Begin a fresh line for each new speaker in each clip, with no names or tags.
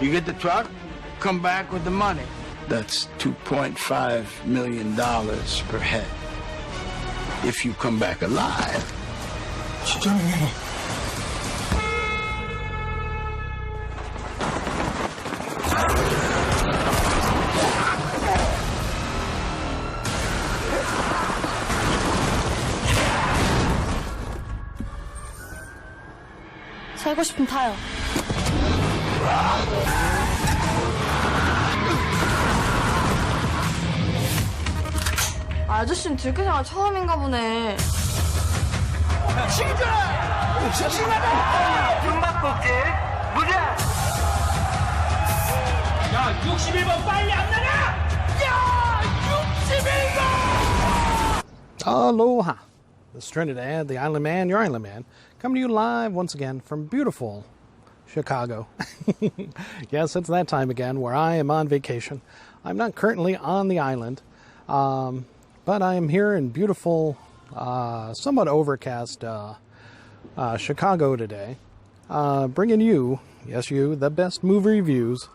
You get the truck, come back with the money. That's $2.5 million per head. If you come back alive.
살고 싶으면 타요. 아저씨는 들깨생활 처음인가 보네.
시기잖아! 싱싱하다! 중박국제 무려! 야, 61번 빨리 안 나가! 야, 61번!
Aloha! This is Trinidad the Island Man, your Island Man, coming to you live once again from beautiful Chicago. Yes, it's that time again where I am on vacation. I'm not currently on the island, but I am here in beautiful, somewhat overcast Chicago today, bringing you, yes you, the best movie reviews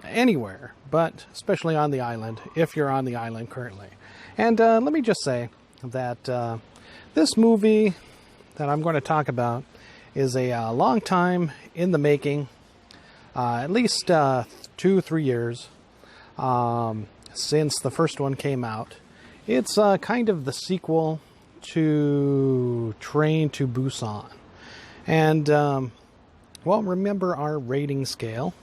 anywhere, but especially on the island, if you're on the island currently. And let me just say that this movie that I'm going to talk about is a long time in the making, at least 2-3 years since the first one came out. It's kind of the sequel to Train to Busan. And, well, remember our rating scale.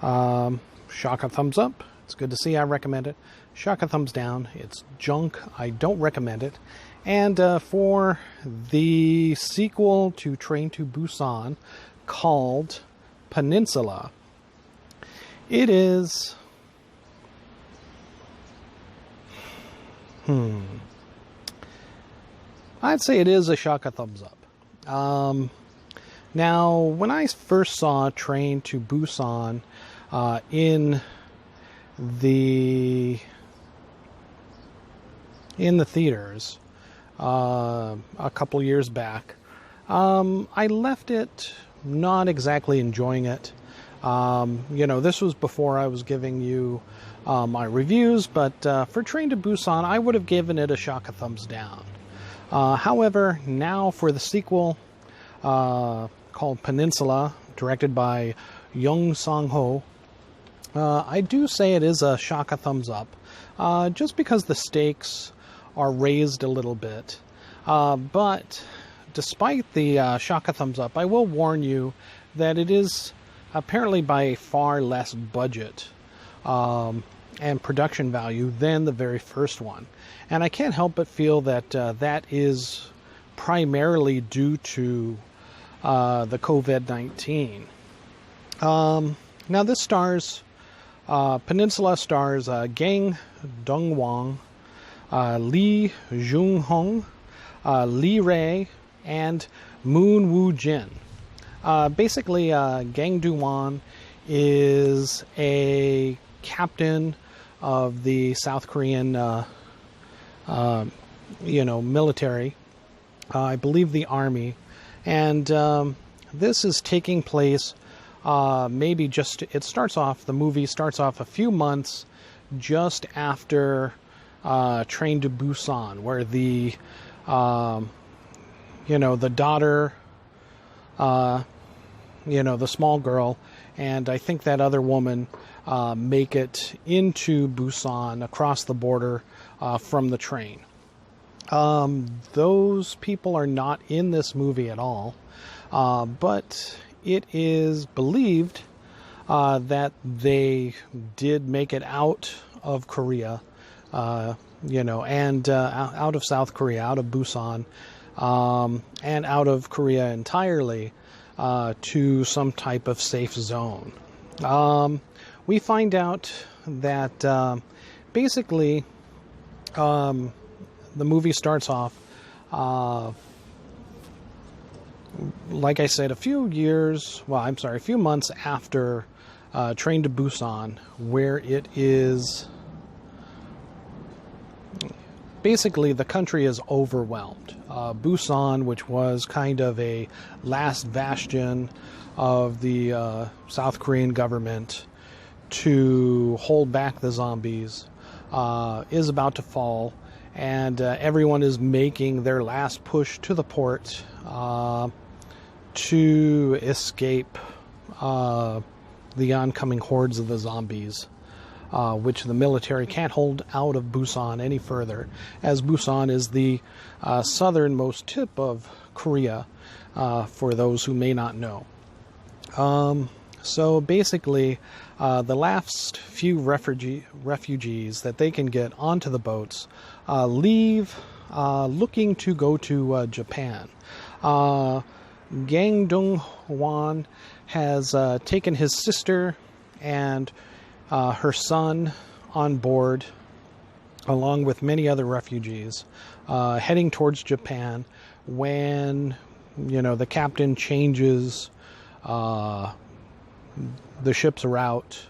Shock a thumbs up. It's good to see. I recommend it. Shock a thumbs down. It's junk. I don't recommend it. And for the sequel to Train to Busan called Peninsula, it is... I'd say it is a shock a thumbs up. Now, when I first saw Train to Busan in the theaters a couple years back, I left it not exactly enjoying it. You know, this was before I was giving you my reviews, but for Train to Busan, I would have given it a shock a thumbs down. However, now for the sequel called Peninsula, directed by Young Sang-ho, I do say it is a shock a thumbs up, just because the stakes are raised a little bit. But despite the shock a thumbs up, I will warn you that it is apparently by far less budget and production value than the very first one. And I can't help but feel that that is primarily due to the COVID-19. Now this stars, Peninsula stars Gang Dong-won, Lee Jung-hong, Lee Rae, and Moon Woo-jin. Basically, Gang Dong-won is a captain of the South Korean, military. I believe the army, and this is taking place. The movie starts off a few months just after Train to Busan, where the daughter, the small girl, and I think that other woman make it into Busan across the border from the train. Those people are not in this movie at all, but it is believed that they did make it out of Korea, and out of South Korea, out of Busan, and out of Korea entirely to some type of safe zone. We find out that basically the movie starts off, like I said, a few months after Train to Busan, where it is basically the country is overwhelmed. Busan, which was kind of a last bastion of the South Korean government to hold back the zombies, is about to fall, and everyone is making their last push to the port to escape the oncoming hordes of the zombies, which the military can't hold out of Busan any further, as Busan is the southernmost tip of Korea, for those who may not know. So basically, the last few refugees that they can get onto the boats leave looking to go to Japan. Gang Dong-hwan has taken his sister and her son on board, along with many other refugees, heading towards Japan when, the captain changes the ship's route,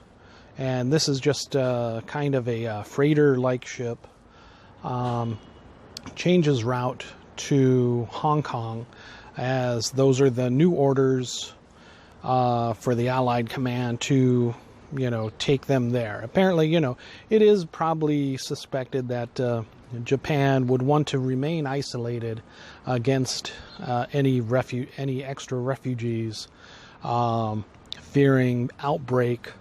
and this is just kind of a freighter-like ship, changes route to Hong Kong, as those are the new orders for the Allied command to, take them there. Apparently, it is probably suspected that Japan would want to remain isolated against any extra refugees, fearing outbreak,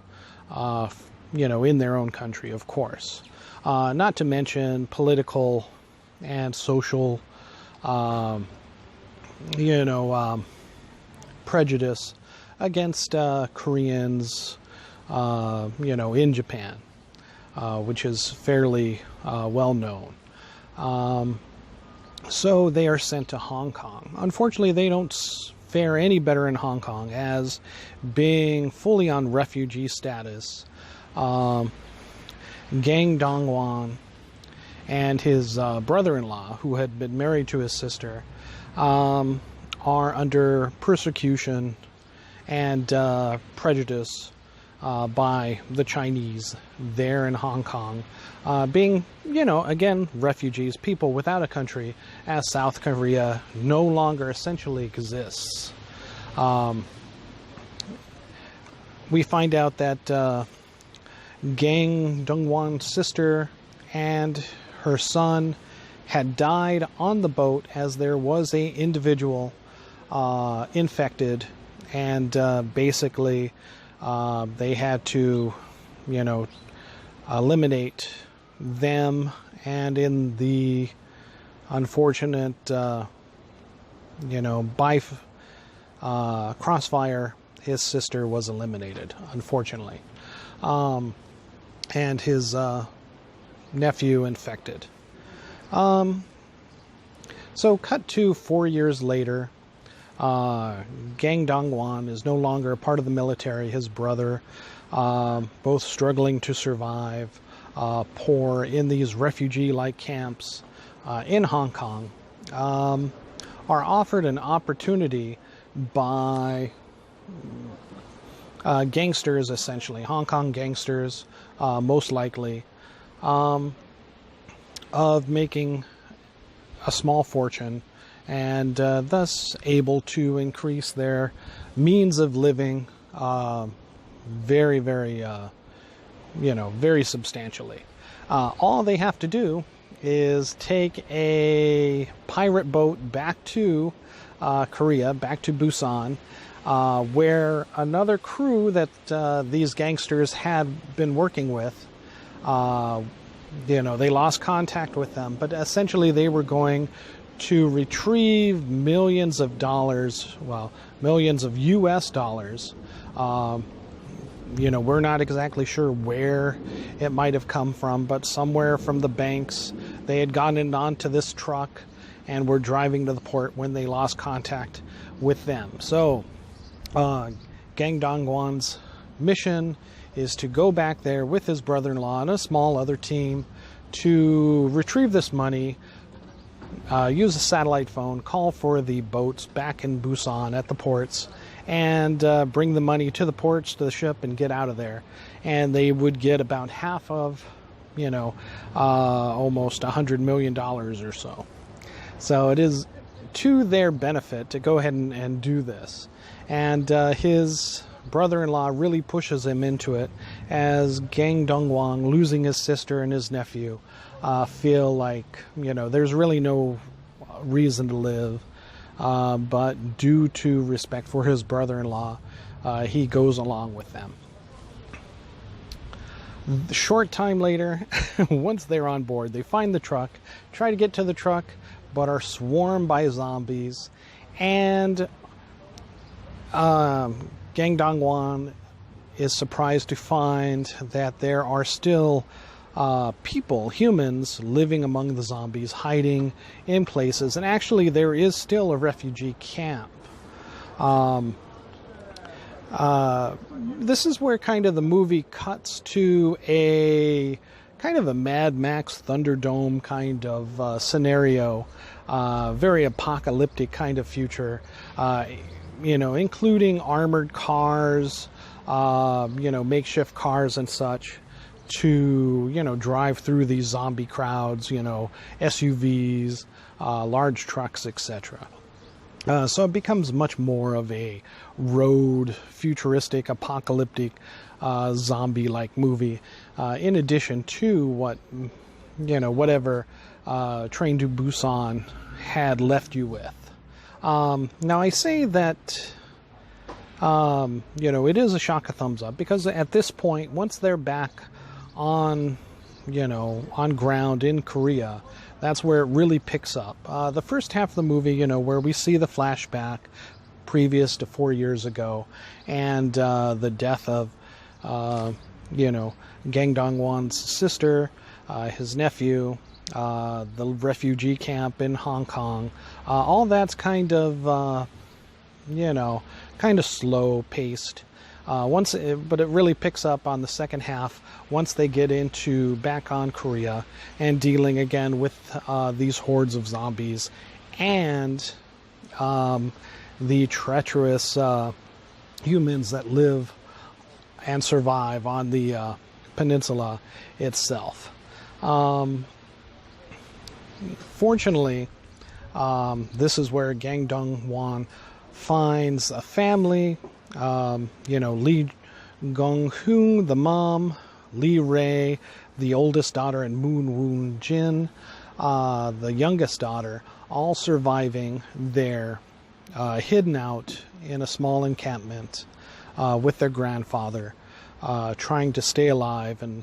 in their own country, of course. Not to mention political and social, prejudice against Koreans, in Japan, which is fairly well known. So they are sent to Hong Kong. Unfortunately, they don't fare any better in Hong Kong, as being fully on refugee status. Gang Dong-hwan and his brother-in-law, who had been married to his sister, are under persecution and prejudice by the Chinese there in Hong Kong, being, again, refugees, people without a country, as South Korea no longer essentially exists. We find out that Gang Dong-hwan's sister and her son had died on the boat, as there was a individual infected, and basically they had to, eliminate them, and in the unfortunate, crossfire, his sister was eliminated, unfortunately, and his nephew infected. So cut to 4 years later, Gang Dong-hwan is no longer a part of the military. His brother, both struggling to survive, poor in these refugee-like camps in Hong Kong, are offered an opportunity by gangsters, essentially, Hong Kong gangsters, most likely, of making a small fortune, and thus able to increase their means of living very, very, very substantially. All they have to do is take a pirate boat back to Korea, back to Busan, where another crew that these gangsters had been working with, they lost contact with them, but essentially they were going to retrieve millions of dollars, millions of US dollars. We're not exactly sure where it might have come from, but somewhere from the banks. They had gotten onto this truck and were driving to the port when they lost contact with them. So Gang Dong-hwan's mission is to go back there with his brother-in-law and a small other team to retrieve this money, use a satellite phone, call for the boats back in Busan at the ports, and bring the money to the ports, to the ship, and get out of there. And they would get about half of almost $100 million or so. So it is to their benefit to go ahead and do this. And his brother-in-law really pushes him into it, as Gang Dong-won, losing his sister and his nephew, feel like, there's really no reason to live. But due to respect for his brother-in-law, he goes along with them. A short time later, once they're on board, they find the truck, try to get to the truck, but are swarmed by zombies. And Gang Dong-won is surprised to find that there are still people, humans, living among the zombies, hiding in places. And actually, there is still a refugee camp. This is where kind of the movie cuts to a kind of a Mad Max Thunderdome kind of scenario, very apocalyptic kind of future, including armored cars, makeshift cars and such to, drive through these zombie crowds, SUVs, large trucks, etc. So it becomes much more of a road, futuristic, apocalyptic, zombie-like movie, in addition to whatever Train to Busan had left you with. Now I say that, it is a shock of thumbs up, because at this point, once they're back on ground in Korea, that's where it really picks up. The first half of the movie, where we see the flashback previous to 4 years ago, and the death of, Gang Dong-won's sister, his nephew, the refugee camp in Hong Kong. All that's kind of slow paced. But it really picks up on the second half once they get into back on Korea and dealing again with these hordes of zombies and the treacherous humans that live and survive on the peninsula itself. Fortunately, this is where Gang Dong-won finds a family. Lee Gong-hoon, the mom, Lee Ray, the oldest daughter, and Moon Woon-jin, the youngest daughter, all surviving there, hidden out in a small encampment with their grandfather, trying to stay alive and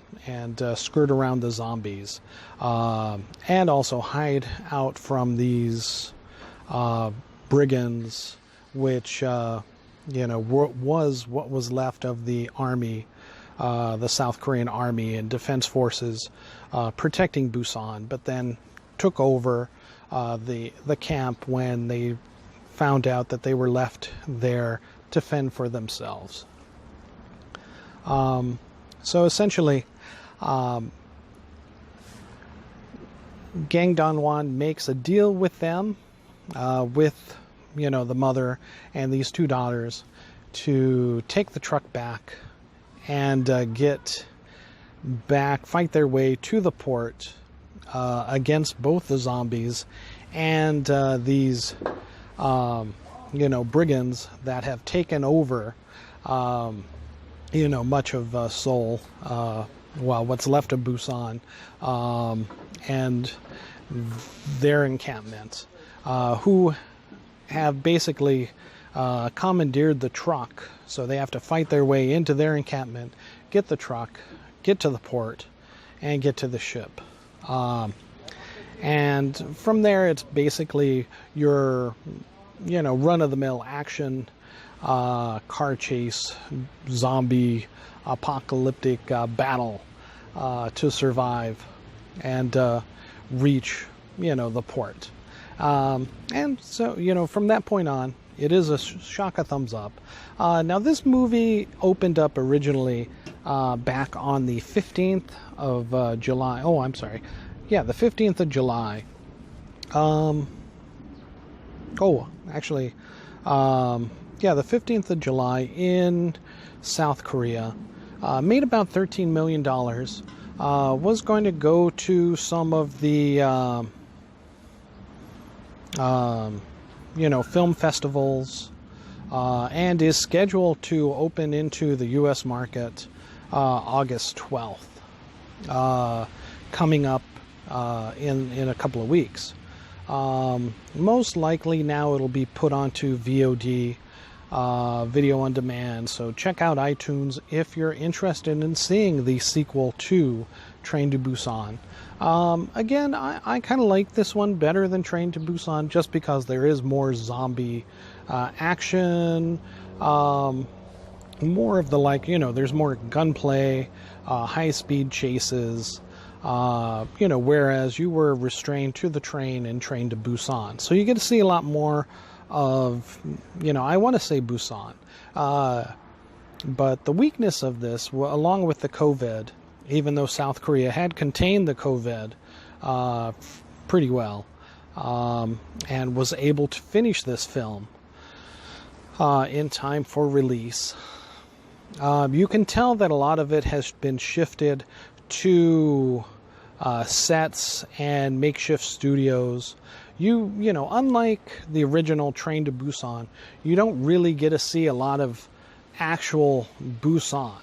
skirt around the zombies, and also hide out from these brigands, which was what was left of the army, the South Korean army and defense forces protecting Busan, but then took over the camp when they found out that they were left there to fend for themselves. So essentially, Gang Dong-won makes a deal with them, with the mother and these two daughters, to take the truck back and get back, fight their way to the port against both the zombies and these brigands that have taken over much of Seoul, what's left of Busan, and their encampment, who have basically commandeered the truck. So they have to fight their way into their encampment, get the truck, get to the port, and get to the ship. And from there, it's basically your, run-of-the-mill action, car chase, zombie, apocalyptic battle to survive and reach, the port. And so, from that point on, it is a shock of thumbs up. Now, this movie opened up originally back on the 15th of July. Oh, I'm sorry. Yeah, the 15th of July. The 15th of July in South Korea. Made about $13 million. was going to go to some of the, film festivals, and is scheduled to open into the U.S. market August 12th, coming up in a couple of weeks. Most likely now it'll be put onto VOD, video on demand, so check out iTunes if you're interested in seeing the sequel to Train to Busan. Again, I kind of like this one better than Train to Busan just because there is more zombie action, more of the there's more gunplay, high-speed chases, whereas you were restrained to the train in Train to Busan. So you get to see a lot more of, I want to say Busan. But the weakness of this, along with the COVID, even though South Korea had contained the COVID pretty well, and was able to finish this film in time for release, you can tell that a lot of it has been shifted to sets and makeshift studios. Unlike the original Train to Busan, you don't really get to see a lot of actual Busan,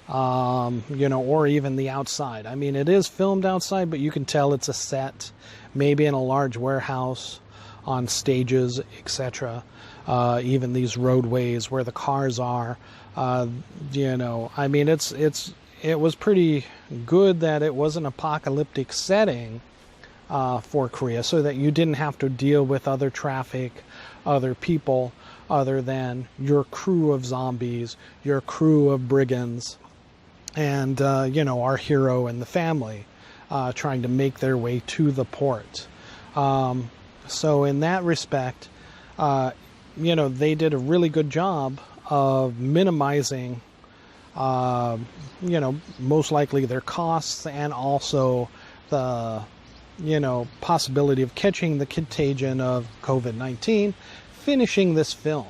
or even the outside. I mean, it is filmed outside, but you can tell it's a set, maybe in a large warehouse, on stages, etc. Even these roadways where the cars are. I mean, it was pretty good that it was an apocalyptic setting for Korea, so that you didn't have to deal with other traffic, other people, other than your crew of zombies, your crew of brigands, and, our hero and the family trying to make their way to the port. So in that respect, they did a really good job of minimizing, most likely their costs, and also the possibility of catching the contagion of COVID-19, finishing this film.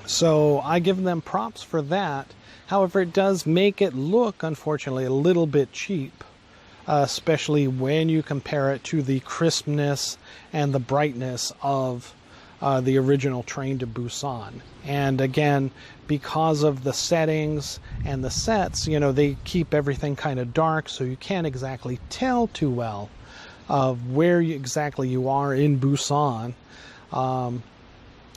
So I give them props for that. However, it does make it look, unfortunately, a little bit cheap, especially when you compare it to the crispness and the brightness of the original Train to Busan. And again, because of the settings and the sets, they keep everything kind of dark, so you can't exactly tell too well of where exactly you are in Busan,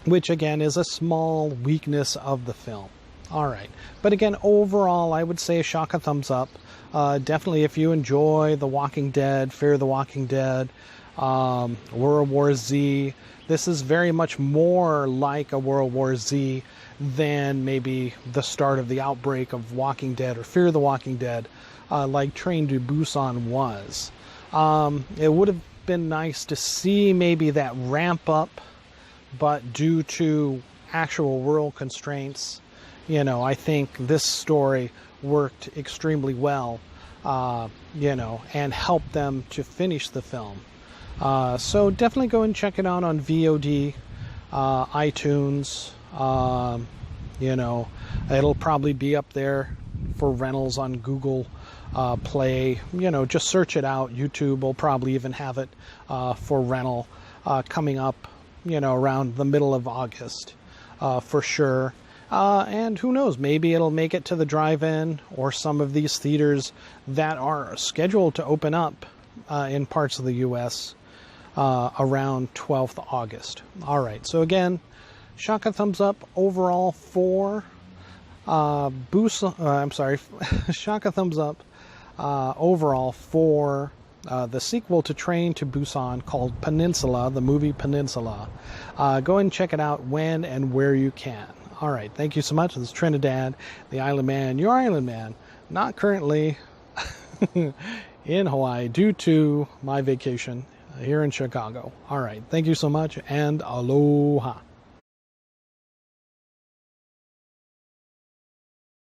which again is a small weakness of the film. All right, but again, overall, I would say shock a thumbs up. Definitely, if you enjoy The Walking Dead, Fear the Walking Dead, World War Z, this is very much more like a World War Z than maybe the start of the outbreak of Walking Dead or Fear the Walking Dead, like Train to Busan was. It would have been nice to see maybe that ramp up, but due to actual world constraints, I think this story worked extremely well, and helped them to finish the film. So definitely go and check it out on VOD, iTunes. It'll probably be up there for rentals on Google Play. Just search it out. YouTube will probably even have it for rental coming up, around the middle of August for sure. And who knows, maybe it'll make it to the drive-in or some of these theaters that are scheduled to open up in parts of the U.S. Around 12th August. All right, so again, shock a thumbs up overall for Busan. Shock a thumbs up overall for the sequel to Train to Busan called Peninsula, the movie Peninsula. Go and check it out when and where you can. All right, thank you so much. This is Trinidad the Island Man, your Island Man, not currently in Hawaii due to my vacation here in Chicago. All right, thank you so much, and aloha.